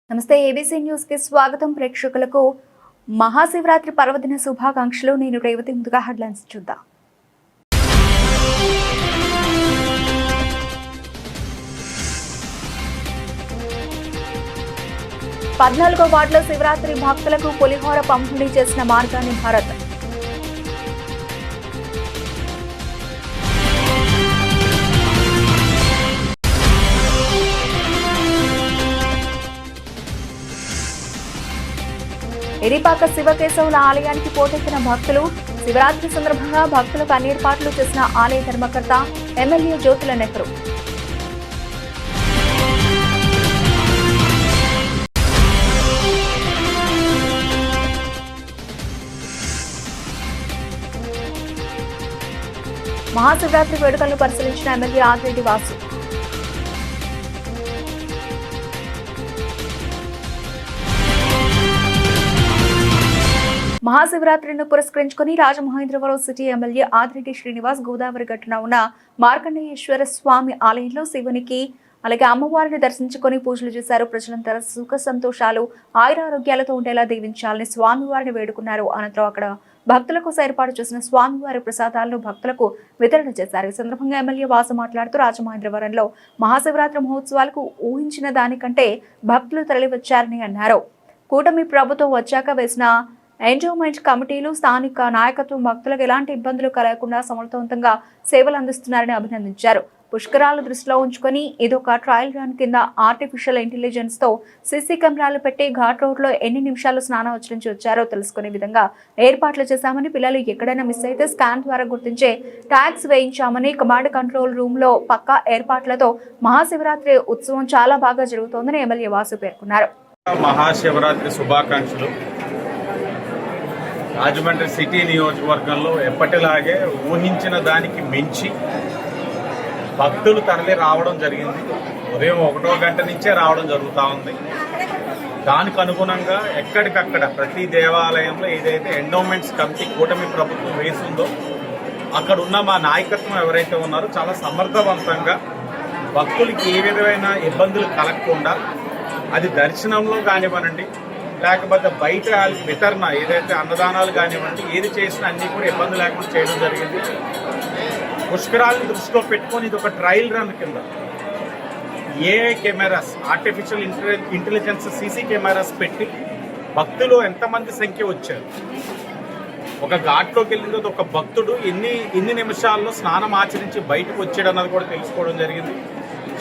నమస్తే ABC news కి స్వాగతం ప్రేక్షకులకు మహాశివరాత్రి పర్వదిన శుభాకాంక్షలు నేను రేవతి ముందుగా హెడ్లైన్స్ చూద్దాం 14వ వార్డులో శివరాత్రి భక్తులకు పులిహోర పంపిణీ చేసిన మార్గాన్ని భారత్ ఎరిపాక శివకేశవుల ఆలయానికి పోటెత్తిన భక్తులు శివరాత్రి సందర్భంగా భక్తులకు అన్ని ఏర్పాట్లు చేసిన ఆలయ ధర్మకర్త ఎమ్మెల్యే జ్యోతుల నెహ్రూ మహాశివరాత్రి వేడుకలను పరిశీలించిన ఎమ్మెల్యే ఆదిరెడ్డి వాసు మహాశివరాత్రిని పురస్కరించుకుని రాజమహేంద్రవరం సిటీ ఎమ్మెల్యే ఆదిరెడ్డి శ్రీనివాస్ గోదావరి గట్టున ఉన్న మార్కండేయేశ్వర స్వామి ఆలయంలో శివునికి అలాగే అమ్మవారిని దర్శించుకుని పూజలు చేశారు. ప్రజలంతా సుఖ సంతోషాలు ఆయురారోగ్యాలతో ఉండేలా దీవించాలని స్వామివారిని వేడుకున్నారు. అనంతరం అక్కడ భక్తుల కోసం ఏర్పాటు చేసిన స్వామివారి ప్రసాదాలను భక్తులకు వితరణ చేశారు. ఈ సందర్భంగా ఎమ్మెల్యే వాసు మాట్లాడుతూ రాజమహేంద్రవరంలో మహాశివరాత్రి మహోత్సవాలకు ఊహించిన దానికంటే భక్తులు తరలివచ్చారని అన్నారు. కూటమి ప్రభుత్వం వచ్చాక వేసిన ఎండోమెంట్ కమిటీలు స్థానిక నాయకత్వం భక్తులకు ఎలాంటి ఇబ్బందులు కలగకుండా సమర్థవంతంగా సేవలు అందిస్తున్నారని అభినందించారు. పుష్కరాలు దృష్టిలో ఉంచుకొని ఇదొక ట్రయల్ రన్ కింద ఆర్టిఫిషియల్ ఇంటెలిజెన్స్ తో సీసీ కెమెరాలు పెట్టి ఘాట్ రోడ్ లో ఎన్ని నిమిషాలు స్నానం నుంచి వచ్చారో తెలుసుకునే విధంగా ఏర్పాట్లు చేశామని, పిల్లలు ఎక్కడైనా మిస్ అయితే స్కాన్ ద్వారా గుర్తించే ట్యాగ్స్ వేయించామని, కమాండ్ కంట్రోల్ రూమ్ లో పక్కా ఏర్పాట్లతో మహాశివరాత్రి ఉత్సవం చాలా బాగా జరుగుతోందని ఎమ్మెల్యే వాసు పేర్కొన్నారు. మహాశివరాత్రి శుభాకాంక్షలు. రాజమండ్రి సిటీ నియోజకవర్గంలో ఎప్పటిలాగే ఊహించిన దానికి మించి భక్తులు తరలి రావడం జరిగింది. ఉదయం 1వ గంట నుంచే రావడం జరుగుతూ ఉంది. దానికి అనుగుణంగా ఎక్కడికక్కడ ప్రతి దేవాలయంలో ఏదైతే ఎండోమెంట్స్ కమిటీ కూటమి ప్రభుత్వం వేసిందో అక్కడ ఉన్న మా నాయకత్వం ఎవరైతే ఉన్నారో చాలా సమర్థవంతంగా భక్తులకి ఏ విధమైన ఇబ్బందులు కలగకుండా, అది దర్శనంలో కానివ్వనండి లేకపోతే బయట వితరణ ఏదైతే అన్నదానాలు కానివ్వండి, ఏది చేసినా అన్నీ కూడా ఇబ్బంది లేకుండా చేయడం జరిగింది. పుష్కరాలను దృష్టిలో పెట్టుకొని ఇది ఒక ట్రయల్ రన్ కింద AI cameras, artificial intelligence CC cameras పెట్టి భక్తులు ఎంతమంది సంఖ్య వచ్చారు, ఒక ఘాట్లోకి వెళ్ళింది ఒక భక్తుడు ఎన్ని నిమిషాల్లో స్నానం ఆచరించి బయటకు వచ్చాడు అన్నది కూడా తెలుసుకోవడం జరిగింది.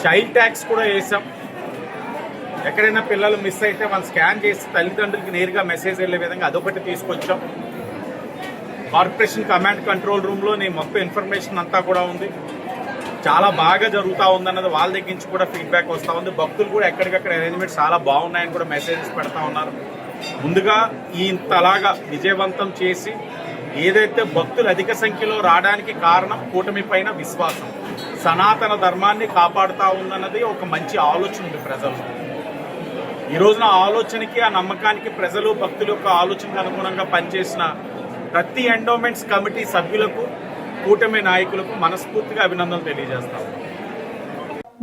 చైల్డ్ ట్యాక్స్ కూడా వేసాం. ఎక్కడైనా పిల్లలు మిస్ అయితే వాళ్ళు స్కాన్ చేసి తల్లిదండ్రులకి నేరుగా మెసేజ్ వెళ్ళే విధంగా అదొకటి తీసుకొచ్చాం. కార్పొరేషన్ కమాండ్ కంట్రోల్ రూమ్లో మొత్తం ఇన్ఫర్మేషన్ అంతా కూడా ఉంది. చాలా బాగా జరుగుతూ ఉందన్నది వాళ్ళ దగ్గర నుంచి కూడా ఫీడ్బ్యాక్ వస్తూ ఉంది. భక్తులు కూడా ఎక్కడికక్కడ అరేంజ్మెంట్స్ చాలా బాగున్నాయని కూడా మెసేజెస్ పెడతా ఉన్నారు. ముందుగా ఇంతలాగా విజయవంతం చేసి ఏదైతే భక్తులు అధిక సంఖ్యలో రావడానికి కారణం కూటమి పైన విశ్వాసం, సనాతన ధర్మాన్ని కాపాడుతూ ఉందన్నది ఒక మంచి ఆలోచన ఉంది ప్రజల్లో. ఈ రోజున ఆలోచనకి, ఆ నమ్మకానికి ప్రజలు భక్తుల యొక్క ఆలోచనకు అనుగుణంగా పనిచేసిన ప్రతి ఎండోమెంట్స్ కమిటీ సభ్యులకు, కూటమి నాయకులకు మనస్ఫూర్తిగా అభినందనలు తెలియజేస్తాం.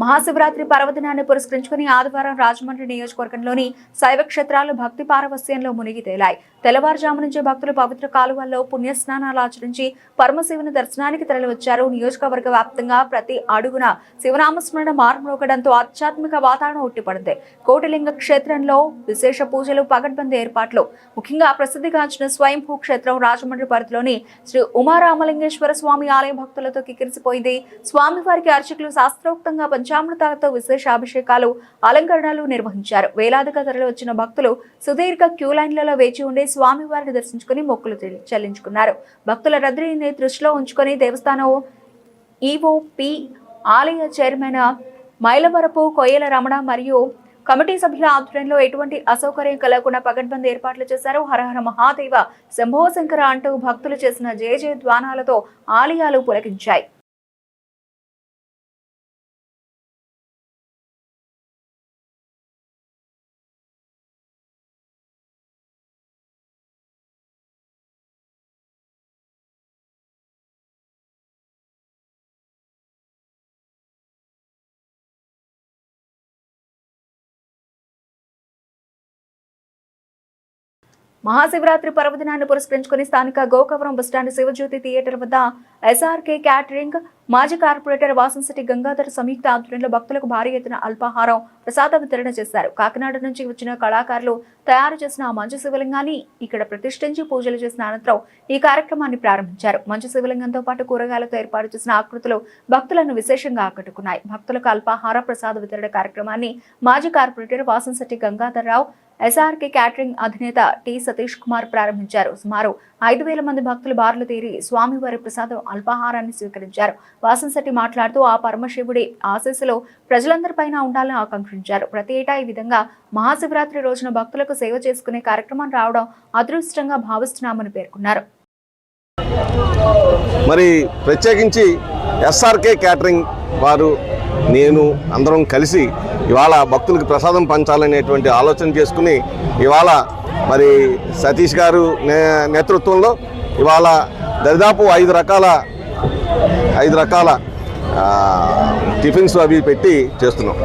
మహాశివరాత్రి పర్వదినాన్ని పురస్కరించుకుని ఆదివారం రాజమండ్రి నియోజకవర్గంలోని శైవ క్షేత్రాలు భక్తి పారవస్యంలో మునిగి తేలాయి. తెల్లవారుజాము నుంచి భక్తులు పవిత్ర కాలువల్లో పుణ్యస్నానాలు ఆచరించి పరమశివుని దర్శనానికి తరలివచ్చారు. నియోజకవర్గ వ్యాప్తంగా ప్రతి అడుగున శివనామస్మరణ మార్మోగడంతో ఆధ్యాత్మిక వాతావరణం ఉట్టిపడింది. కోటిలింగ క్షేత్రంలో విశేష పూజలు, పగడ్బందీ ఏర్పాట్లు. ముఖ్యంగా ప్రసిద్ధిగాంచిన స్వయంభూ క్షేత్రం రాజమండ్రి పరిధిలోని శ్రీ ఉమారామలింగేశ్వర స్వామి ఆలయ భక్తులతో కిక్కిరిసిపోయింది. స్వామివారికి అర్చకులు శాస్త్రోక్తంగా పంచామృతాలతో విశేష అభిషేకాలు, అలంకరణలు నిర్వహించారు. వేలాదిగా తరలి వచ్చిన భక్తులు సుదీర్ఘ క్యూ లైన్లలో వేచి ఉండి స్వామివారిని దర్శించుకుని మొక్కులు చెల్లించుకున్నారు. భక్తుల రద్దీని దృష్టిలో ఉంచుకొని దేవస్థానం ఈవోపి, ఆలయ చైర్మన్ మైలవరపు కొయ్యల రమణ మరియు కమిటీ సభ్యుల ఆధ్వర్యంలో ఎటువంటి అసౌకర్యం కలగకుండా పగడ్బందీ ఏర్పాట్లు చేశారు. హరహర మహాదేవ, శంభో శంకర అంటూ భక్తులు చేసిన జయ జయ ధ్వానాలతో ఆలయాలు పులకించాయి. మహాశివరాత్రి పర్వదినాన్ని పురస్కరించుకుని స్థానిక గోకవరం బస్టాండ్ శివజ్యోతి థియేటర్ వద్ద ఎస్ఆర్కే క్యాటరింగ్ మాజీ కార్పొరేటర్ వాసంశెట్టి గంగాధర్ సంయుక్త ఆధ్వర్యంలో భక్తులకు భారీ ఎత్తున అల్పాహారం ప్రసాద వితరణ చేశారు. కాకినాడ నుంచి వచ్చిన కళాకారులు తయారు చేసిన మంచు శివలింగాన్ని ఇక్కడ ప్రతిష్ఠించి పూజలు చేసిన అనంతరం ఈ కార్యక్రమాన్ని ప్రారంభించారు. మంచు శివలింగంతో పాటు కూరగాయలతో ఏర్పాటు చేసిన ఆకృతులు భక్తులను విశేషంగా ఆకట్టుకున్నాయి. భక్తులకు అల్పాహార ప్రసాద వితరణ కార్యక్రమాన్ని మాజీ కార్పొరేటర్ వాసంశెట్టి గంగాధర్ రావు ఎస్ఆర్కే క్యాటరింగ్ అధినేత టి సతీష్ కుమార్ ప్రారంభించారు. సుమారు 5,000 మంది భక్తులు బారులు తీరి స్వామివారి ప్రసాదం అల్పాహారాన్ని స్వీకరించారు. వాసంశెట్టి మాట్లాడుతూ ఆ పరమశివుడి ఆశీస్సులు ప్రజలందరిపైన ఉండాలని ఆకాంక్షించారు. ప్రతి ఏటా ఈ విధంగా మహాశివరాత్రి రోజున భక్తులకు సేవ చేసుకునే కార్యక్రమం రావడం అదృష్టంగా భావిస్తున్నామని పేర్కొన్నారు. మరి ప్రత్యేకించి ఎస్ఆర్కే క్యాటరింగ్ వారు నేను అందరం కలిసి ఇవాళ భక్తులకు ప్రసాదం పంచాలనేటువంటి ఆలోచన చేసుకుని ఇవాళ మరి సతీష్ గారు నేతృత్వంలో ఇవాళ దాదాపు 5 రకాల టిఫిన్స్ అవి పెట్టి చేస్తున్నాం.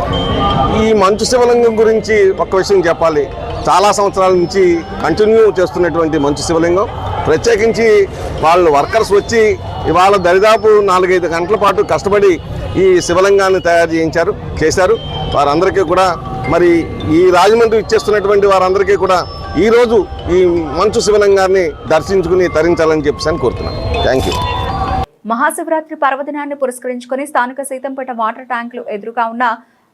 ఈ మంచు శివలింగం గురించి ఒక్క విషయం చెప్పాలి. చాలా సంవత్సరాల నుంచి కంటిన్యూ చేస్తున్నటువంటి మంచు శివలింగం, ప్రత్యేకించి వాళ్ళు వర్కర్స్ వచ్చి ఇవాళ దరిదాపు 4-5 గంటల పాటు కష్టపడి ఈ శివలింగాన్ని తయారు చేశారు. వారందరికీ కూడా మరి ఈ రాజమండ్రి ఇచ్చేస్తున్నటువంటి వారందరికీ కూడా ఈరోజు ఈ మంచు శివలింగాన్ని దర్శించుకుని తరించాలని చెప్పేసి కోరుతున్నాను. Thank you. మహాశివరాత్రి పర్వదినాన్ని పురస్కరించుకుని స్థానిక సీతంపేట వాటర్ ట్యాంకులు ఎదురుగా ఉన్న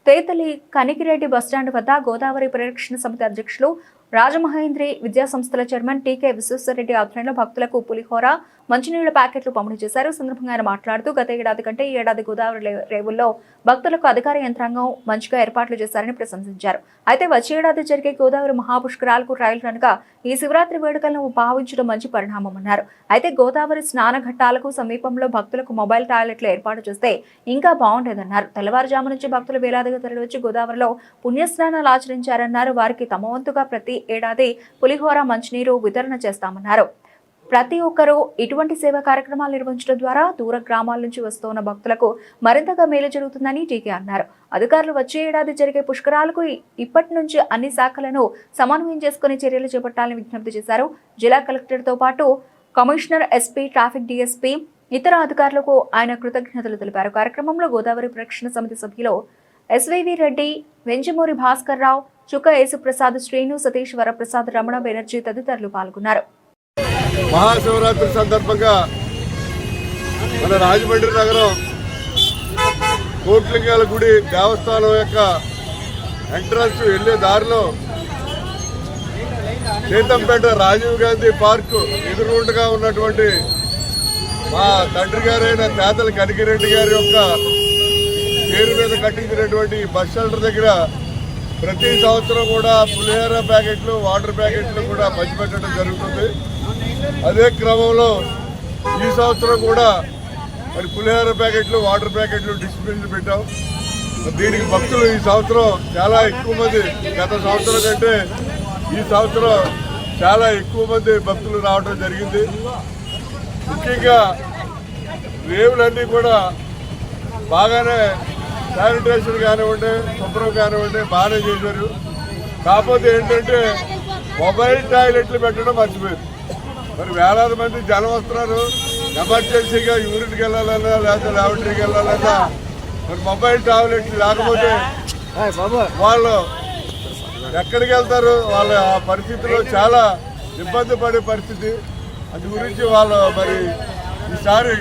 తేతలి కనికిరెడ్డి బస్టాండ్ వద్ద గోదావరి పరిరక్షణ సమితి అధ్యక్షులు రాజమహేంద్రి విద్యాసంస్థల చైర్మన్ టీకే విశ్వేశ్వరరెడ్డి ఆధ్వర్యంలో భక్తులకు పులిహోర మంచినీళ్ల ప్యాకెట్లు పంపిణీ చేశారు. సందర్భంగా ఆయన మాట్లాడుతూ గత ఏడాది కంటే ఈ ఏడాది గోదావరి రేవుల్లో భక్తులకు అధికార యంత్రాంగం మంచిగా ఏర్పాట్లు చేశారని ప్రశంసించారు. అయితే వచ్చే ఏడాది జరిగే గోదావరి మహాపుష్కరాలకు ట్రయల్ రన్ గా ఈ శివరాత్రి వేడుకలను భావించడం మంచి పరిణామమన్నారు. అయితే గోదావరి స్నాన ఘట్టాలకు సమీపంలో భక్తులకు మొబైల్ టాయిలెట్లు ఏర్పాటు చేస్తే ఇంకా బాగుండేదన్నారు. తెల్లవారుజాము నుంచి భక్తులు వేలాదిగా తరలివచ్చి గోదావరిలో పుణ్యస్నానాలు ఆచరించారన్నారు. వారికి తమ వంతుగా ప్రతి ఏడాది పులిహోర మంచినీరు వితరణ చేస్తామన్నారు. ప్రతి ఒక్కరూ ఇటువంటి సేవా కార్యక్రమాలు నిర్వహించడం ద్వారా దూర గ్రామాల నుంచి వస్తున్న భక్తులకు మరింతగా మేలు జరుగుతుందని టీకే అన్నారు. అధికారులు వచ్చే ఏడాది జరిగే పుష్కరాలకు ఇప్పటి నుంచి అన్ని శాఖలను సమన్వయం చేసుకుని చర్యలు చేపట్టాలని విజ్ఞప్తి చేశారు. జిల్లా కలెక్టర్తో పాటు కమిషనర్, ఎస్పీ, ట్రాఫిక్ డీఎస్పీ, ఇతర అధికారులకు ఆయన కృతజ్ఞతలు తెలిపారు. కార్యక్రమంలో గోదావరి పరిరక్షణ సమితి సభ్యులు ఎస్వీవి రెడ్డి, వెంజమూరి భాస్కర్ రావు, చుక్క యేసుప్రసాద్, శ్రీను, సతీష్, వరప్రసాద్, రమణ బెనర్జీ తదితరులు పాల్గొన్నారు. మహాశివరాత్రి సందర్భంగా మన రాజమండ్రి నగరం కోట్లింగాల గుడి దేవస్థానం యొక్క ఎంట్రన్స్ వెళ్ళే దారిలో సీతంపేట రాజీవ్ గాంధీ పార్కు ఎదురుగుండగా ఉన్నటువంటి మా తండ్రి గారైన తేతల కనికిరెడ్డి గారి యొక్క పేరు మీద కట్టించినటువంటి బస్ షెల్టర్ దగ్గర ప్రతి సంవత్సరం కూడా పులిహోర ప్యాకెట్లు, వాటర్ ప్యాకెట్లు కూడా పంచిపెట్టడం జరుగుతుంది. అదే క్రమంలో ఈ సంవత్సరం కూడా మరి పులిహోర ప్యాకెట్లు, వాటర్ ప్యాకెట్లు డిస్ట్రిబ్యూషన్ పెట్టాం. దీనికి భక్తులు ఈ సంవత్సరం చాలా ఎక్కువ మంది, గత సంవత్సరం కంటే ఈ సంవత్సరం చాలా ఎక్కువ మంది భక్తులు రావడం జరిగింది. ముఖ్యంగా రేవులన్నీ కూడా బాగానే శానిటేషన్ కానివ్వండి, శుభ్రం కానివ్వండి బాగానే చేశారు. కాకపోతే ఏంటంటే మొబైల్ టాయిలెట్లు పెట్టడం మర్చిపోయారు. మరి వేలాది మంది జనం వస్తున్నారు. ఎమర్జెన్సీగా యూరిన్కి వెళ్ళాలన్నా లేకపోతే ల్యాబొరేటరీకి వెళ్ళాలన్నా మరి మొబైల్ టాయిలెట్లు లేకపోతే వాళ్ళు ఎక్కడికి వెళ్తారు? వాళ్ళ ఆ పరిస్థితిలో చాలా ఇబ్బంది పడే పరిస్థితి. అందు గురించి వాళ్ళు మరి ఈసారి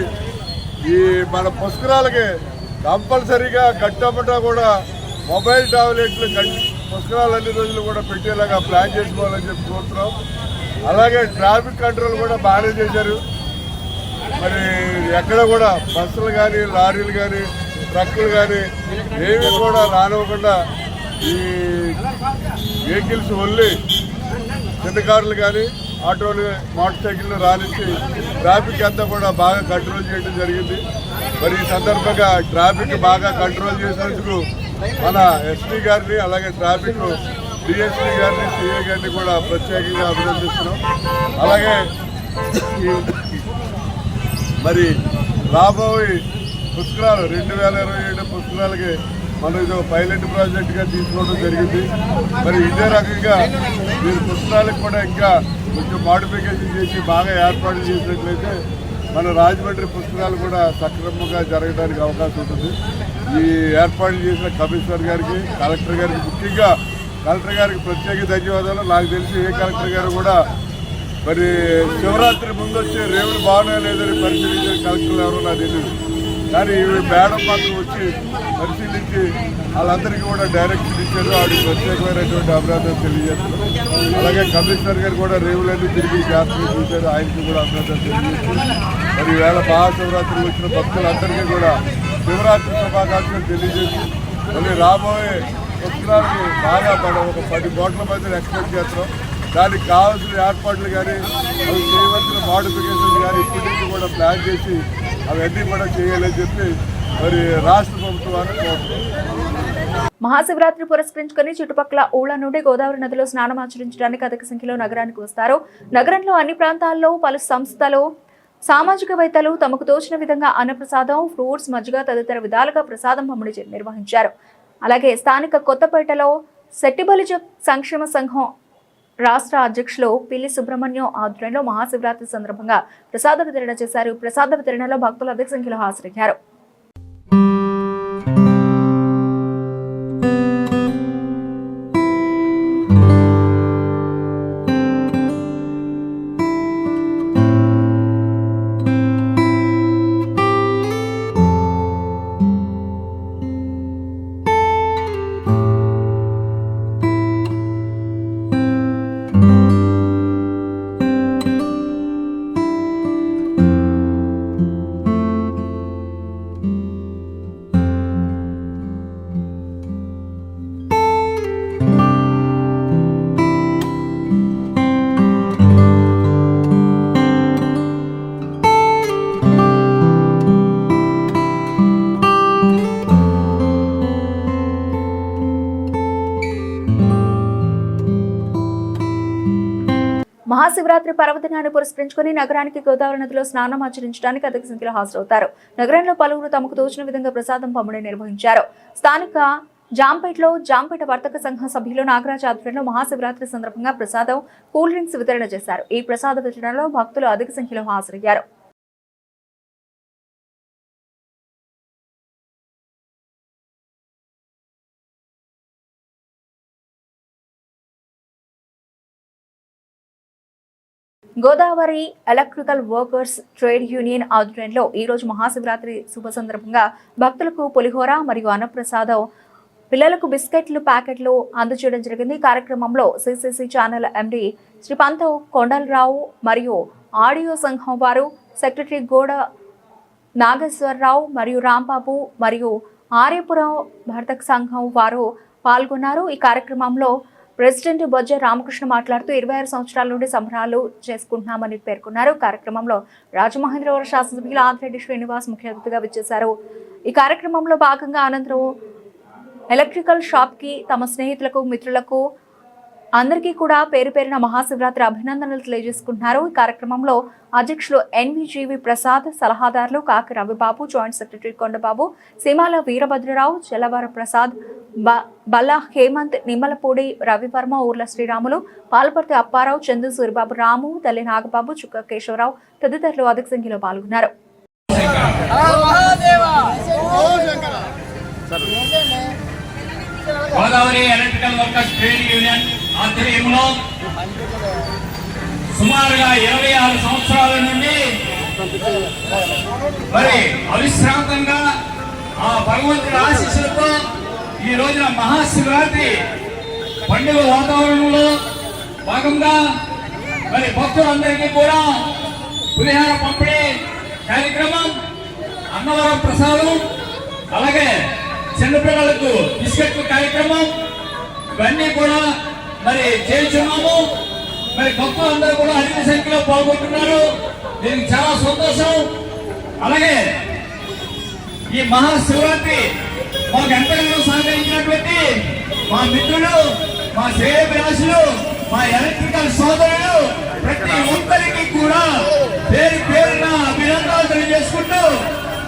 ఈ మన పుష్కరాలకి కంపల్సరీగా గట్టపట కూడా మొబైల్ టాయిలెట్లు పుష్కరాలు అన్ని రోజులు కూడా పెట్టేలాగా ప్లాన్ చేసుకోవాలని చెప్పి కోరుతున్నాం. అలాగే ట్రాఫిక్ కంట్రోల్ కూడా బాగానే చేశారు. మరి ఎక్కడ కూడా బస్సులు కానీ, లారీలు కానీ, ట్రక్కులు కానీ ఏవి కూడా రానివ్వకుండా ఈ వెహికల్స్ ఓన్లీ చిన్న కార్లు కానీ, ఆటోలు, మోటార్ సైకిళ్ళు రానిచ్చి ట్రాఫిక్ అంతా కూడా బాగా కంట్రోల్ చేయడం జరిగింది. మరి ఈ సందర్భంగా ట్రాఫిక్ బాగా కంట్రోల్ చేసినందుకు మన ఎస్పీ గారిని, అలాగే ట్రాఫిక్ డిఎస్పీ గారిని, సిఐ గారిని కూడా ప్రత్యేకంగా అభినందిస్తున్నాం. అలాగే మరి రాబోయే పుష్కరాలు 2027 పుష్కరాలకి మనం ఇది పైలట్ ప్రాజెక్టుగా తీసుకోవడం జరిగింది. మరి ఇదే రకంగా మీరు పుస్తకాలకు కూడా ఇంకా కొంచెం మాడిఫికేషన్ చేసి బాగా ఏర్పాటు చేసినట్లయితే మన రాజమండ్రి పుస్తకాలు కూడా సక్రమంగా జరగడానికి అవకాశం ఉంటుంది. ఈ ఏర్పాటు చేసిన కమిషనర్ గారికి, కలెక్టర్ గారికి, ముఖ్యంగా కలెక్టర్ గారికి ప్రత్యేక ధన్యవాదాలు. నాకు తెలిసి ఏ కలెక్టర్ గారు కూడా మరి శివరాత్రి ముందు వచ్చే రేవులు బాగున్నాయో లేదని పరిశీలించే కలెక్టర్లు ఎవరో నాకు తెలియదు. కానీ మేడం మాత్రం వచ్చి పరిశీలించి వాళ్ళందరికీ కూడా డైరెక్షన్ ఇచ్చారు. ఆవిడకి ప్రత్యేకమైనటువంటి అభినందనలు తెలియజేస్తున్నారు. అలాగే కమిషనర్ గారు కూడా రేవులన్నీ తిరిగి జాతరలు చూశారు. ఆయనకి కూడా అభినందనలు తెలియజేస్తున్నారు. మరి ఈవేళ మహాశివరాత్రికి వచ్చిన భక్తులందరికీ కూడా శివరాత్రి శుభాకాంక్షలు తెలియజేసి మళ్ళీ రాబోయే పుస్తకాలకి బాగా మనం ఒక 10 కోట్ల మందిని ఎక్స్పెక్ట్ చేస్తున్నాం. దానికి కావాల్సిన ఏర్పాట్లు కానీ అవి చేయవలసిన మోడిఫికేషన్స్ కానీ ఇప్పటి నుంచి కూడా ప్లాన్ చేసి అవన్నీ కూడా చేయాలని చెప్పి మరి రాష్ట్ర ప్రభుత్వాన్ని కోరుతున్నాం. మహాశివరాత్రి పురస్కరించుకుని చుట్టుపక్కల ఊళ్ళ నుండి గోదావరి నదిలో స్నానం ఆచరించడానికి అధిక సంఖ్యలో నగరానికి వస్తారు. నగరంలో అన్ని ప్రాంతాల్లో పలు సంస్థలు, సామాజికవేత్తలు తమకు తోచిన విధంగా అన్నప్రసాదం, ఫ్రూట్స్, మజ్జిగ తదితర విధాలుగా ప్రసాదం పంపిణీ నిర్వహించారు. అలాగే స్థానిక కొత్తపేటలో సెట్టిబలిజ సంక్షేమ సంఘం రాష్ట్ర అధ్యక్షులు పిల్లి సుబ్రహ్మణ్యం ఆధ్వర్యంలో మహాశివరాత్రి సందర్భంగా ప్రసాద వితరణ చేశారు. ప్రసాద వితరణలో భక్తులు అధిక సంఖ్యలో హాజరయ్యారు. మహాశివరాత్రి పర్వదినాన్ని పురస్కరించుకుని నగరానికి గోదావరి నదిలో స్నానం ఆచరించడానికి అధిక సంఖ్యలో హాజరవుతారు. నగరంలో పలువురు తమకు తోచిన విధంగా ప్రసాదం పంపిణీ నిర్వహించారు. స్థానిక జాంపేటలో జాంపేట వర్తక సంఘం సభ్యులు నాగరాజ్ ఆధ్వర్యంలో మహాశివరాత్రి సందర్భంగా ప్రసాదం, కూల్ డ్రింక్స్ వితరణ చేశారు. ఈ ప్రసాద వితరణలో భక్తులు అధిక సంఖ్యలో హాజరయ్యారు. Godavari electrical workers trade union ఆధ్వర్యంలో ఈ రోజు మహాశివరాత్రి శుభ సందర్భంగా భక్తులకు పులిహోర మరియు అన్నప్రసాదం, పిల్లలకు బిస్కెట్లు ప్యాకెట్లు అందజేయడం జరిగింది. కార్యక్రమంలో సిసిసి ఛానల్ ఎండి శ్రీ పంతో కొండలరావు మరియు ఆడియో సంఘం వారు, సెక్రటరీ గోడ నాగేశ్వరరావు మరియు రాంబాబు మరియు ఆర్యపురం భర్తక సంఘం వారు పాల్గొన్నారు. ఈ కార్యక్రమంలో ప్రెసిడెంట్ బొజ్జ రామకృష్ణ మాట్లాడుతూ 26 సంవత్సరాల నుండి సంబరాలు చేసుకుంటున్నామని పేర్కొన్నారు. కార్యక్రమంలో రాజమహేంద్రవరం శాసనసభ్యులు ఆదిరెడ్డి శ్రీనివాస్ ముఖ్య అతిథిగా విచ్చేశారు. ఈ కార్యక్రమంలో భాగంగా అనంతరం ఎలక్ట్రికల్ షాప్ కి తమ స్నేహితులకు, మిత్రులకు అందరికీ కూడా పేరు పేరున మహాశివరాత్రి అభినందనలు తెలియజేసుకుంటున్నారు. ఈ కార్యక్రమంలో అధ్యక్షులు ఎన్విజీవి ప్రసాద్, సలహాదారులు కాకి రవిబాబు, జాయింట్ సెక్రటరీ కొండబాబు, సీమాల వీరభద్రరావు, చెల్లవార ప్రసాద్, బల్లా హేమంత్, నిమ్మలపూడి రవివర్మ, ఊర్ల శ్రీరాములు, పాలపర్తి అప్పారావు, చందు, సూరిబాబు, రాము, తల్లి నాగబాబు, చుక్క కేశవరావు తదితరులు అధిక సంఖ్యలో పాల్గొన్నారు. Godavari electrical workers trade union ఆధ్వర్యంలో సుమారుగా 26 సంవత్సరాల నుండి మరి అవిశ్రాంతంగా ఆ భగవంతుడి ఆశీస్సులతో ఈ రోజున మహాశివరాత్రి పండుగ వాతావరణంలో భాగంగా మరి భక్తులందరికీ కూడా పులిహార పంపిణీ కార్యక్రమం, అన్నవరం ప్రసాదం, అలాగే చిన్నపిల్లలకు బిస్కెట్ల కార్యక్రమం ఇవన్నీ కూడా మరి చేస్తున్నాము. మరి భక్తులందరూ కూడా అధిక సంఖ్యలో పాల్గొంటున్నారు. దీనికి చాలా సంతోషం. అలాగే ఈ మహాశివరాత్రి మాకు ఎంతగానో సహకరించినటువంటి మా మిత్రులు, మా శ్రేయోభిలాషులు, మా ఎలక్ట్రికల్ సోదరులు ప్రతి ఒక్కరికి కూడా పేరు పేరున అభినందనలు తెలియజేసుకుంటూ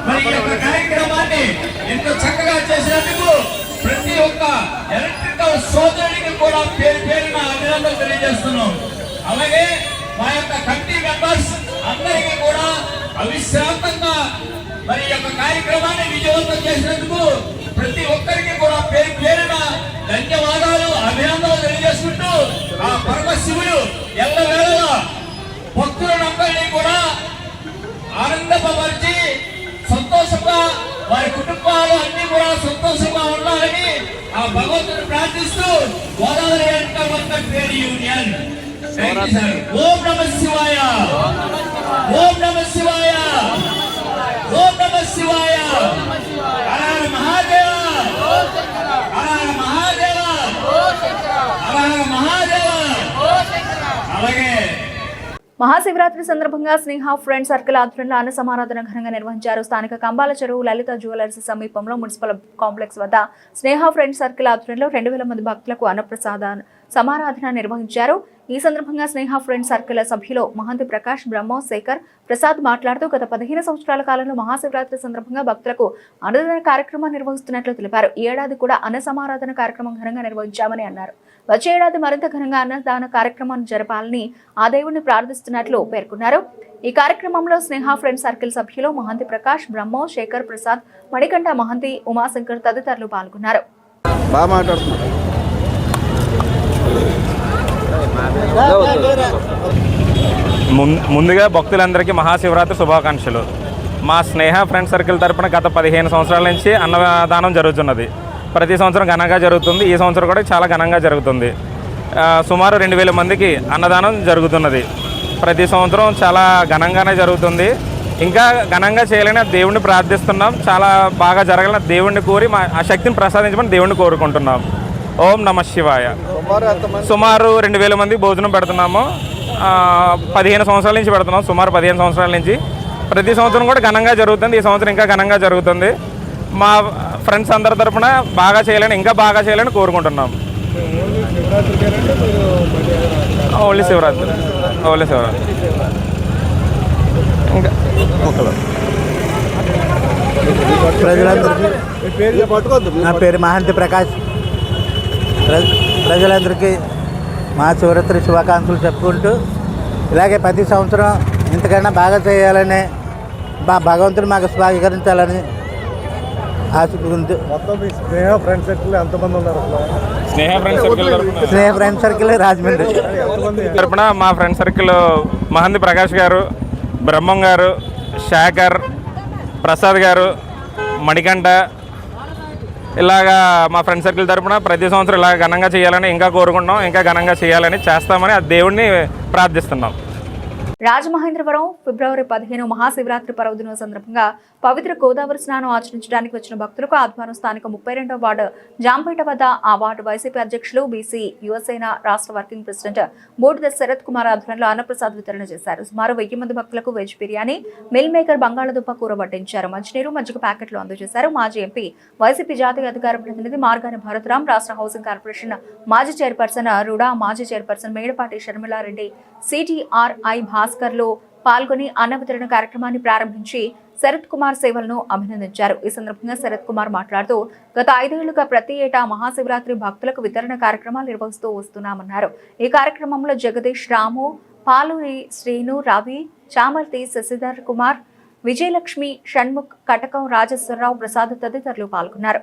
మరి ఈ యొక్క కార్యక్రమాన్ని ఎంతో చక్కగా చేసినందుకు ప్రతి ఒక్క ఎలక్ట్రికల్ సోదరుడికి కూడా పేరు పేరున అభినందనలు తెలియజేస్తున్నాం. అలాగే మా యొక్క కమిటీ మెంబర్స్ అందరికీ కూడా అవిశ్రాంతంగా మరి ఈ యొక్క కార్యక్రమాన్ని విజయవంతం చేసినందుకు ప్రతి ఒక్కరికి కూడా పేరు పేరున ధన్యవాదాలు, అభినందనలు తెలియజేసుకుంటూ ఆ పరమశివుడు ఎల్లవేళలా భక్తులందరినీ కూడా ఆనందపరిచి సంతోషంగా వారి కుటుంబాలు అన్ని కూడా సంతోషంగా ఉండాలని ఆ భగవంతుని ప్రార్థిస్తూ గోదావరి ట్రేడ్ యూనియన్. ఓం నమః శివాయ, ఓం నమః శివాయ, ఓం నమః శివాయ. హర హర మహాదేవ, హర హర మహాదేవ, హర హర మహాదేవ. అలాగే మహాశివరాత్రి సందర్భంగా స్నేహ ఫ్రెండ్ సర్కిల్ ఆధ్వర్యంలో అన్న సమారాధన ఘనంగా నిర్వహించారు. స్థానిక కంబాల చెరువు లలిత జ్యువెలర్స్ సమీపంలో మున్సిపల్ కాంప్లెక్స్ వద్ద స్నేహ ఫ్రెండ్ సర్కిల్ ఆధ్వర్యంలో 2000 మంది భక్తులకు అన్నప్రసాద సమారాధన నిర్వహించారు. ఈ సందర్భంగా స్నేహ ఫ్రెండ్ సర్కిల్ సభ్యులు మహంతి ప్రకాష్, బ్రహ్మో, శేఖర్, ప్రసాద్ మాట్లాడుతూ గత 15 సంవత్సరాల కాలంలో మహాశివరాత్రి సందర్భంగా భక్తులకు అన్నదాన కార్యక్రమం నిర్వహిస్తున్నట్లు తెలిపారు. ఈ ఏడాది కూడా అన్న సమారాధన కార్యక్రమం ఘనంగా నిర్వహించామని అన్నారు. వచ్చే ఏడాది మరింత ఘనంగా అన్నదాన కార్యక్రమాన్ని జరపాలని ఆ దేవుణ్ణి ప్రార్థిస్తున్నట్లు పేర్కొన్నారు. ఈ కార్యక్రమంలో స్నేహ ఫ్రెండ్ సర్కిల్ సభ్యులు మహంతి ప్రకాష్, బ్రహ్మో, శేఖర్, ప్రసాద్, మణికంఠ, మహంతి, ఉమాశంకర్ తదితరులు పాల్గొన్నారు. ముందుగా భక్తులందరికీ మహాశివరాత్రి శుభాకాంక్షలు. మా స్నేహ ఫ్రెండ్ సర్కిల్ తరపున గత 15 సంవత్సరాల నుంచి అన్నదానం జరుగుతున్నది. ప్రతి సంవత్సరం ఘనంగా జరుగుతుంది. ఈ సంవత్సరం కూడా చాలా ఘనంగా జరుగుతుంది. సుమారు 2000 మందికి అన్నదానం జరుగుతున్నది. ప్రతి సంవత్సరం చాలా ఘనంగానే జరుగుతుంది. ఇంకా ఘనంగా చేయాలని దేవుణ్ణి ప్రార్థిస్తున్నాం. చాలా బాగా జరగాలని దేవుణ్ణి కోరి ఆ శక్తిని ప్రసాదించమని దేవుణ్ణి కోరుకుంటున్నాం. ఓం నమః శివాయ. సుమారు 2000 మందికి భోజనం పెడుతున్నాము. 15 సంవత్సరాల నుంచి పెడుతున్నాం. సుమారు 15 సంవత్సరాల నుంచి ప్రతి సంవత్సరం కూడా ఘనంగా జరుగుతుంది. ఈ సంవత్సరం ఇంకా ఘనంగా జరుగుతుంది. మా ఫ్రెండ్స్ అందరి తరఫున బాగా చేయాలని, ఇంకా బాగా చేయాలని కోరుకుంటున్నాం. Only Shivaratri, only Shivaratri. ఇంకా ప్రజలందరికీ నా పేరు మహంతి ప్రకాష్. ప్రజలందరికీ మహాశివరాత్రి శుభాకాంక్షలు చెప్పుకుంటూ ఇలాగే ప్రతి సంవత్సరం ఇంతకన్నా బాగా చేయాలని భగవంతుడు మాకు స్వాగతించాలని ఆశిస్తుంది. స్నేహ ఫ్రెండ్ సర్కిల్ ఎంతమంది ఉన్నారు? స్నేహ ఫ్రెండ్ సర్కిల్ రాజమండ్రి తరపున మా ఫ్రెండ్ సర్కిల్ మహంతి ప్రకాష్ గారు, బ్రహ్మం గారు, శేఖర్, ప్రసాద్ గారు, మణికంఠ, ఇలాగా మా ఫ్రెండ్ సర్కిల్ తరపున ప్రతి సంవత్సరం ఇలా ఘనంగా చేయాలని ఇంకా కోరుకుంటున్నాం. ఇంకా ఘనంగా చేయాలని, చేస్తామని ఆ దేవుడిని ప్రార్థిస్తున్నాం. రాజమహేంద్రవరం ఫిబ్రవరి 15 మహాశివరాత్రి పర్వదినం సందర్భంగా పవిత్ర గోదావరి స్నానం ఆచరించడానికి వచ్చిన భక్తులకు ఆదివారం స్థానిక 32వ వార్డు జాంపేట వద్ద ఆ వార్డు వైసీపీ అధ్యక్షులు బీసీ యువసేన రాష్ట్ర వర్కింగ్ ప్రెసిడెంట్ బూడిద శరత్ కుమార్ ఆధ్వర్యంలో అన్నప్రసాద్ వితరణ చేశారు. సుమారు 1000 మంది భక్తులకు వెజ్ బిర్యానీ, మిల్ మేకర్, బంగాళదుంప కూర వడ్డించారు. మంచినీరు, మజ్జిగ ప్యాకెట్లు అందజేశారు. మాజీ ఎంపీ, వైసీపీ జాతీయ అధికార ప్రతినిధి మార్గాని భారతరాం, రాష్ట్ర హౌసింగ్ కార్పొరేషన్ మాజీ చైర్పర్సన్ రుడా, మాజీ చైర్పర్సన్ మేడపాటి షర్మిలారెడ్డి, సిటీఆర్ఐ భాస్కర్లు పాల్గొని అన్న వితరణ కార్యక్రమాన్ని ప్రారంభించి శరత్ కుమార్ సేవలను అభినందించారు. ఈ సందర్భంగా శరత్ కుమార్ మాట్లాడుతూ గత 5 ఏళ్లుగా ప్రతి ఏటా మహాశివరాత్రి భక్తులకు వితరణ కార్యక్రమాలు నిర్వహిస్తూ వస్తున్నామన్నారు. ఈ కార్యక్రమంలో జగదీష్, రాము, పాలూరి శ్రీను, రవి, చామర్తి, శశిధర్ కుమార్, విజయలక్ష్మి, షణ్ముఖ్, కటకం, రాజేశ్వరరావు, ప్రసాద్ తదితరులు పాల్గొన్నారు.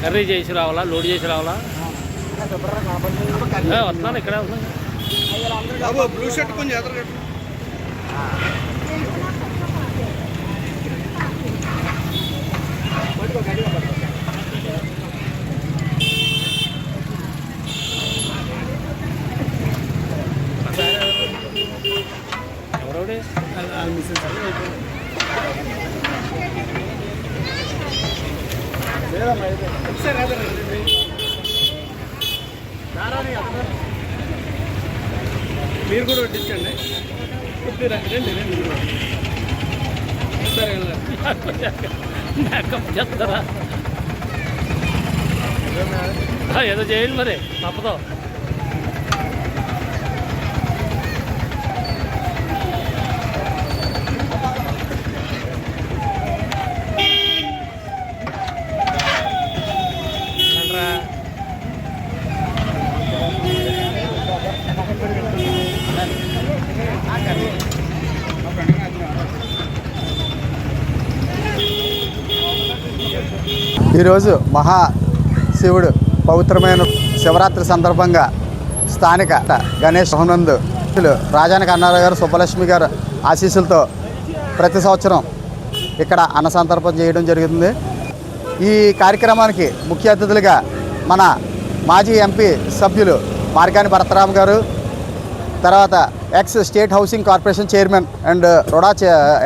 కర్రీ చేసి రావాలా, లోడ్ చేసి రావాలా? వస్తున్నాను, ఇక్కడే వస్తున్నాను. బ్లూ షర్ట్ కొంచెం ఎదురుగట్టు. ఎవరెవడే మీరు కూడా వడ్డించండి. చెప్తారా? ఏదో చేయండి మరి, తప్పదు. ఈరోజు మహాశివుడు పవిత్రమైన శివరాత్రి సందర్భంగా స్థానిక గణేష్ హోనందు రాజానికి అన్నారావు గారు, సుబ్బలక్ష్మి గారు ఆశీస్సులతో ప్రతి సంవత్సరం ఇక్కడ అన్నసంతర్పణ చేయడం జరుగుతుంది. ఈ కార్యక్రమానికి ముఖ్య అతిథులుగా మన మాజీ ఎంపీ సభ్యులు మార్గాని భరతరామ్ గారు, తర్వాత X state housing corporation chairman and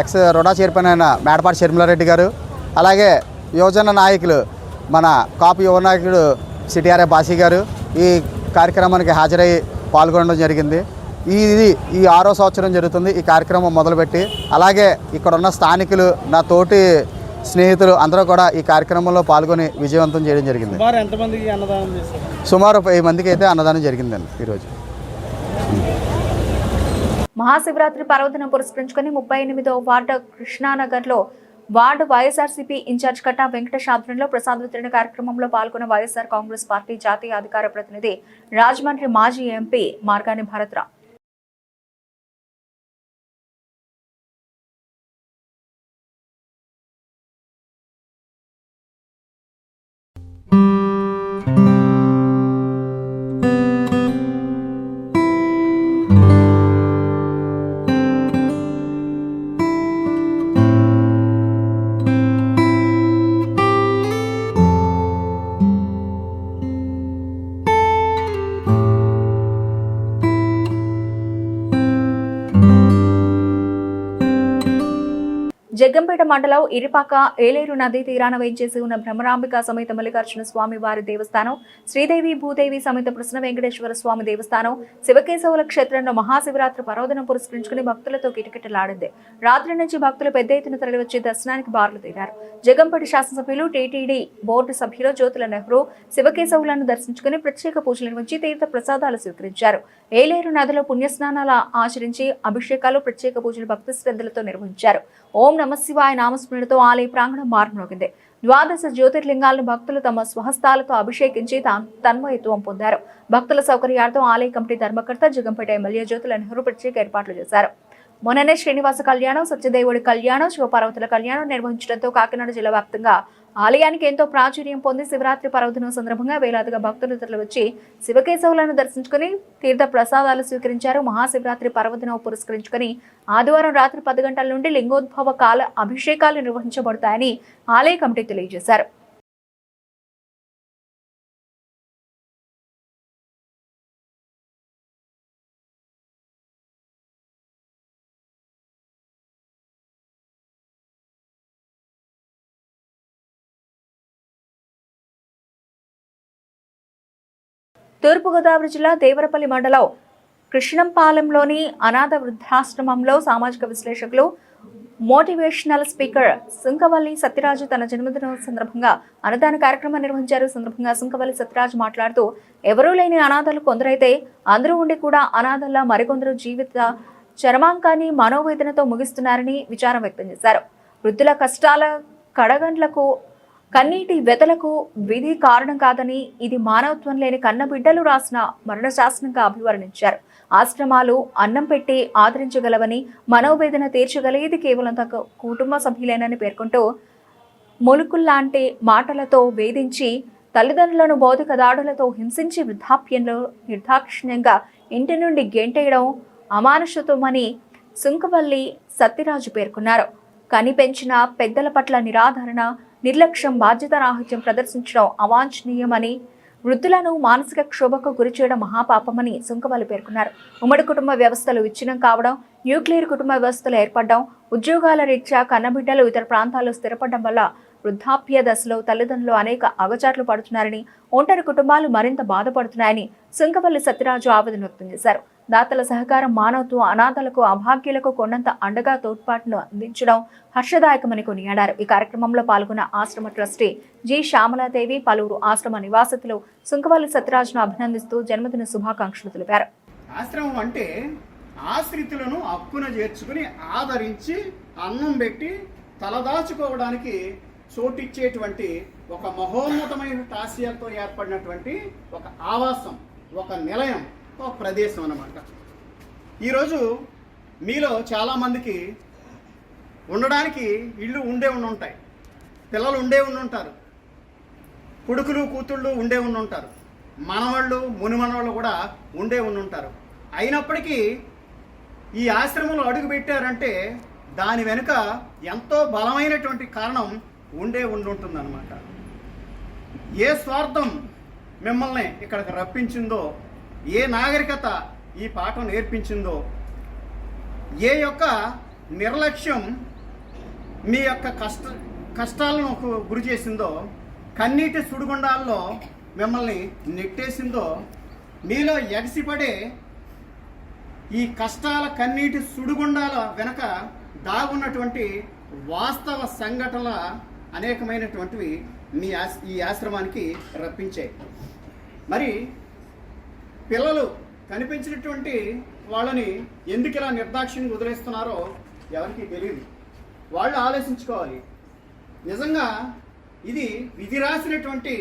X RUDA chairman అయిన మేడపాటి షర్మిలారెడ్డి గారు, అలాగే యువజన నాయకులు మన కాపు యువ నాయకుడు సిటిఆర్ఏ బాసీ గారు ఈ కార్యక్రమానికి హాజరై పాల్గొనడం జరిగింది. ఇది ఈ 6వ సంవత్సరం జరుగుతుంది ఈ కార్యక్రమం మొదలుపెట్టి. అలాగే ఇక్కడ ఉన్న స్థానికులు, నా తోటి స్నేహితులు అందరూ కూడా ఈ కార్యక్రమంలో పాల్గొని విజయవంతం చేయడం జరిగింది. సుమారు 10 మందికి అయితే అన్నదానం జరిగిందండి ఈరోజు. మహాశివరాత్రి పర్వదినం పురస్కరించుకుని 38వ వార్డు కృష్ణానగర్లో వార్డు వైఎస్ఆర్సీపీ ఇన్ఛార్జ్ కట్టా వెంకటేష్ ఆధ్వర్యంలో ప్రసాద వితరణ కార్యక్రమంలో పాల్గొన్న వైఎస్ఆర్ కాంగ్రెస్ పార్టీ జాతీయ అధికార ప్రతినిధి రాజమండ్రి మాజీ ఎంపీ మార్గాని భరతరామ్. జగ్గంపేట మండలం ఇరిపాక ఏలేరు నదీ తీరాన వేయించేసి ఉన్న భ్రమరాంబిక సమేత మల్లికార్జున స్వామి వారి దేవస్థానం, శ్రీదేవి భూదేవి సమేత ప్రసన్న వెంకటేశ్వర స్వామి దేవస్థానం శివకేశవుల క్షేత్రంలో మహాశివరాత్రి పర్వదినం పురస్కరించుకుని భక్తులతో కిటకిటలాడింది. రాత్రి నుంచి భక్తులు పెద్ద ఎత్తున తరలివచ్చి దర్శనానికి బారులు తీరారు. జగ్గంపేట శాసనసభ్యులు, టీటీడీ బోర్డు సభ్యులు జ్యోతుల నెహ్రూ శివకేశవులను దర్శించుకుని ప్రత్యేక పూజలు నిర్వహించి తీర్థ ప్రసాదాలు స్వీకరించారు. ఏలేరు నదిలో పుణ్యస్నానాలు ఆచరించి అభిషేకాలు, ప్రత్యేక పూజలు భక్తి శ్రద్ధలతో నిర్వహించారు. ఓం నమశివాయ నామస్మరణతో ఆలయ ప్రాంగణం మారుమోగింది. 12 జ్యోతిర్లింగాలను భక్తులు తమ స్వహస్తాలతో అభిషేకించి తన్మయత్వం పొందారు. భక్తుల సౌకర్యార్థం ఆలయ కమిటీ ధర్మకర్త జగ్గంపేట ఎమ్మెల్యే జ్యోతుల నెహ్రూ ప్రత్యేక ఏర్పాట్లు చేశారు. మొన్ననే శ్రీనివాస కళ్యాణం, సత్యదేవుడి కళ్యాణం, శివపార్వతుల కళ్యాణం నిర్వహించడంతో కాకినాడ జిల్లా వ్యాప్తంగా ఆలయానికి ఎంతో ప్రాచుర్యం పొంది శివరాత్రి పర్వదినం సందర్భంగా వేలాదిగా భక్తులు తరలివచ్చి శివకేశవులను దర్శించుకుని తీర్థ ప్రసాదాలు స్వీకరించారు. మహాశివరాత్రి పర్వదినం పురస్కరించుకుని ఆదివారం రాత్రి 10 గంటల నుండి లింగోద్భవ కాల అభిషేకాలు నిర్వహించబడతాయని ఆలయ కమిటీ తెలియజేశారు. తూర్పుగోదావరి జిల్లా దేవరపల్లి మండలం కృష్ణంపాలెంలోని అనాథ వృద్ధాశ్రమంలో సామాజిక విశ్లేషకులు, మోటివేషనల్ స్పీకర్ సుంకవల్లి సత్యరాజు తన జన్మదినం సందర్భంగా అన్నదాన కార్యక్రమం నిర్వహించారు. సందర్భంగా సుంకవల్లి సత్యరాజు మాట్లాడుతూ, ఎవరూ లేని అనాథలు కొందరైతే అందరూ ఉండి కూడా అనాథల్లా మరికొందరు జీవిత చరమాంకాన్ని మనోవేదనతో ముగిస్తున్నారని విచారం వ్యక్తం చేశారు. వృద్ధుల కష్టాల కడగండ్లకు, కన్నీటి వెతలకు విధి కారణం కాదని, ఇది మానవత్వం లేని కన్నబిడ్డలు రాసిన మరణ శాసనంగా అభివర్ణించారు. ఆశ్రమాలు అన్నం పెట్టి ఆదరించగలవని, మనోవేదన తీర్చగలిగేది కేవలం తమ కుటుంబ సభ్యులేనని పేర్కొంటూ, మొలుకుల్లాంటి మాటలతో వేధించి, తల్లిదండ్రులను భౌతిక దాడులతో హింసించి వృద్ధాప్యంలో నిర్దాక్షిణ్యంగా ఇంటి నుండి గెంటేయడం అమానుషత్వమని సుంకవల్లి సత్యరాజు పేర్కొన్నారు. కని పెంచిన పెద్దల పట్ల నిరాధరణ, నిర్లక్ష్యం, బాధ్యతారాహిత్యం ప్రదర్శించడం అవాంఛనీయమని, వృద్ధులను మానసిక క్షోభకు గురిచేయడం మహాపాపమని సుంకవల్లి పేర్కొన్నారు. ఉమ్మడి కుటుంబ వ్యవస్థలు విచ్ఛిన్నం కావడం, న్యూక్లియర్ కుటుంబ వ్యవస్థలు ఏర్పడడం, ఉద్యోగాల రీత్యా కన్నబిడ్డలు ఇతర ప్రాంతాల్లో స్థిరపడడం వల్ల వృద్ధాప్య దశలో తల్లిదండ్రులు అనేక అగచాట్లు పడుతున్నారని, ఒంటరి కుటుంబాలు మరింత బాధపడుతున్నాయని సుంకవల్లి సత్యరాజు ఆవేదన వ్యక్తం చేశారు. దాతల సహకారం మానవత్వం అనాథలకు, అభాగ్యులకు కొండంత అండగా తోడ్పాటును అందించడం హర్షదాయకమని కొనియాడారు. ఈ కార్యక్రమంలో పాల్గొన్న ఆశ్రమ ట్రస్టీ జి శ్యామలాదేవి, పలువురు ఆశ్రమ నివాసితులు సుంకవల్లి సత్యరాజును అభినందిస్తూ జన్మదిన శుభాకాంక్షలు తెలిపారు. ఆశ్రమం అంటే ఆశ్రితులను అక్కున చేర్చుకుని ఆదరించి అన్నం పెట్టి తలదాచుకోవడానికి చోటిచ్చేటువంటి ఒక మహోన్నతమైన ఆశయాలతో ఏర్పడినటువంటి ఒక ఆవాసం, ఒక నిలయం, ఒక ప్రదేశం అన్నమాట. ఈరోజు మీలో చాలామందికి ఉండడానికి ఇళ్ళు ఉండే ఉంటాయి, పిల్లలు ఉండే ఉంటారు, కొడుకులు కూతుళ్ళు ఉండే ఉంటారు, మనవాళ్ళు మునిమనవాళ్ళు కూడా ఉండే ఉంటారు. అయినప్పటికీ ఈ ఆశ్రమంలో అడుగు పెట్టారంటే దాని వెనుక ఎంతో బలమైనటువంటి కారణం ఉండే ఉంటుందన్నమాట. ఏ స్వార్థం మిమ్మల్ని ఇక్కడికి రప్పించిందో, ఏ నాగరికత ఈ పాఠం నేర్పించిందో, ఏ యొక్క నిర్లక్ష్యం మీ యొక్క కష్టాలను గురి చేసిందో, కన్నీటి సుడిగుండాల్లో మిమ్మల్ని నెట్టేసిందో, మీలో ఎగసిపడే ఈ కష్టాల కన్నీటి సుడిగుండాల వెనక దాగున్నటువంటి వాస్తవ సంఘటనల అనేకమైనటువంటివి ఈ ఆశ్రమానికి రప్పించాయి. మరి పిల్లలు కనిపించినటువంటి వాళ్ళని ఎందుకు ఇలా నిర్దాక్షిణ్యంగా వదిలేస్తున్నారో ఎవరికి తెలియదు. వాళ్ళు ఆలోచించుకోవాలి. నిజంగా ఇది విధి రాసినటువంటి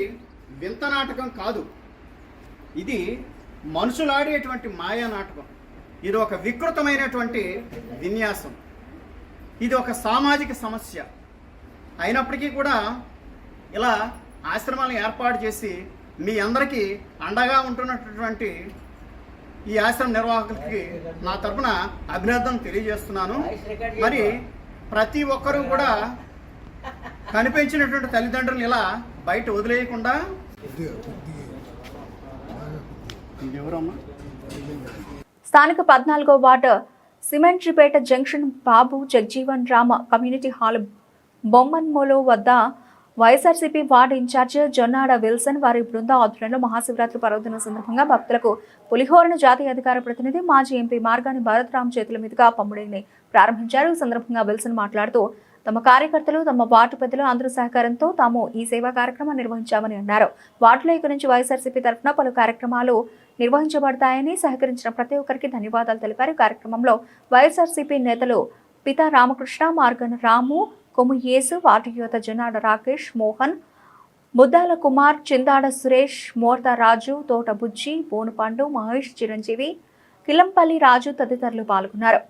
వింత నాటకం కాదు, ఇది మనుషులాడేటువంటి మాయా నాటకం. ఇది ఒక వికృతమైనటువంటి విన్యాసం, ఇది ఒక సామాజిక సమస్య. అయినప్పటికీ కూడా ఇలా ఆశ్రమాలను ఏర్పాటు చేసి మీ అందరికీ అండగా ఉంటున్నటువంటి ఈ ఆశ్రమ నిర్వాహకులకి నా తరపున అభినందన తెలియజేస్తున్నాను. మరి ప్రతి ఒక్కరూ కూడా కనిపించినటువంటి తల్లిదండ్రులు ఇలా బయట వదిలేయకుండా స్థానిక 14వ ward Simentripeta junction Babu Jagjivan Ram community hall బొమ్మన్మోలో వద్ద YSRCP ward in-charge Jonnada Wilson వారి బృంద ఆధ్వర్యంలో మహాశివరాత్రి పర్వదినం సందర్భంగా భక్తులకు పులిహోరను జాతీయ అధికార ప్రతినిధి మాజీ ఎంపీ మార్గాని భరత్రామ్ చేతుల మీదుగా పంపిణీని ప్రారంభించారు. ఈ సందర్భంగా విల్సన్ మాట్లాడుతూ తమ కార్యకర్తలు, తమ వార్డు పెద్దలు అందరూ సహకారంతో తాము ఈ సేవా కార్యక్రమం నిర్వహించామని అన్నారు. వార్డులో ఇక నుంచి వైఎస్ఆర్సీపీ తరఫున పలు కార్యక్రమాలు నిర్వహించబడతాయని సహకరించిన ప్రతి ఒక్కరికి ధన్యవాదాలు తెలిపారు. కార్యక్రమంలో వైఎస్ఆర్సీపీ నేతలు పితా రామకృష్ణ, మార్గన్ రాము, కొమ్ము యేసు, వార్డు యువత జనాడ రాకేష్, మోహన్, ముద్దాల కుమార్, చిందాడ సురేష్, మోర్దా రాజు, తోట బుజ్జి, బోనుపండు, మహేష్, చిరంజీవి, కిలంపల్లి రాజు తదితరులు పాల్గొన్నారు.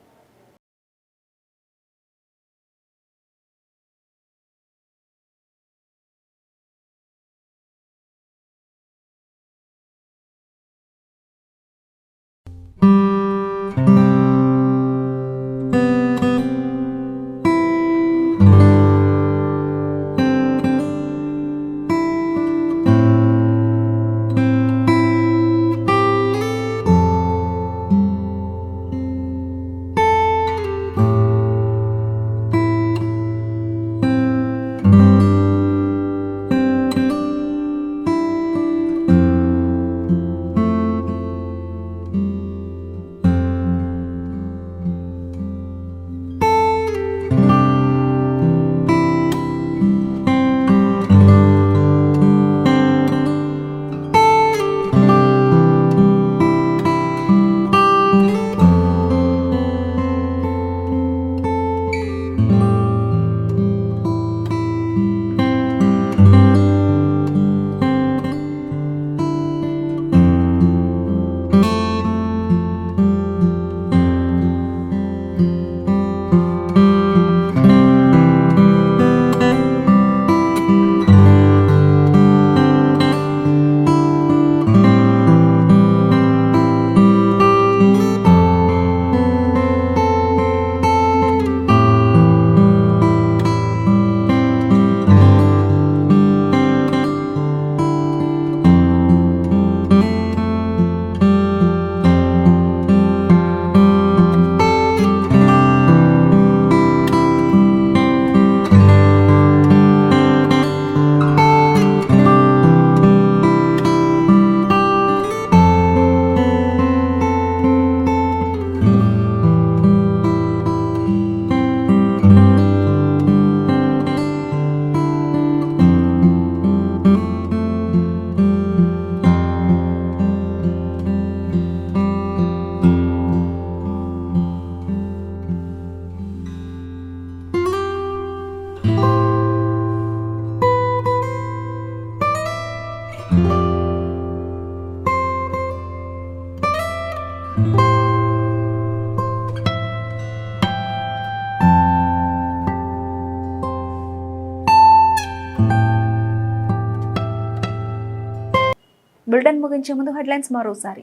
బులెటిన్ ముగించే ముందు హెడ్లైన్స్ మరోసారి.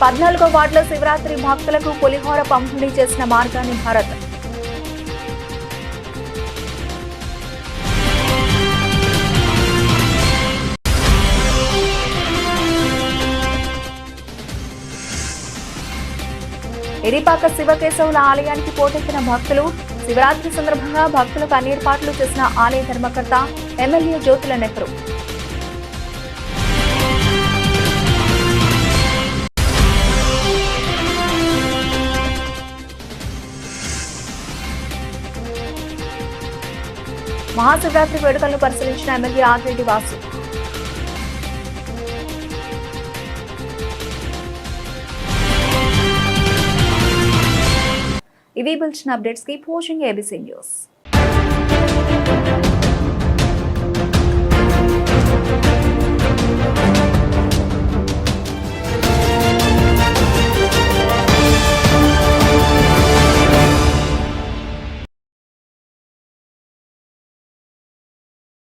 14వ వార్డులో శివరాత్రి భక్తులకు పులిహోర పంపిణీ చేసిన మార్గాన్ని భారత్. ఎరిపాక శివకేశవుల ఆలయానికి పోటెత్తిన భక్తులు. శివరాత్రి సందర్భంగా భక్తులకు అన్ని ఏర్పాట్లు చేసిన ఆలయ ధర్మకర్త ఎమ్మెల్యే జ్యోతుల నెహ్రూ. మహాశివరాత్రి వేడుకలను పరిశీలించిన ఎమ్మెల్యే ఆదిరెడ్డి వాసు. ఇవి bulletin updates. Keep watching ABC news.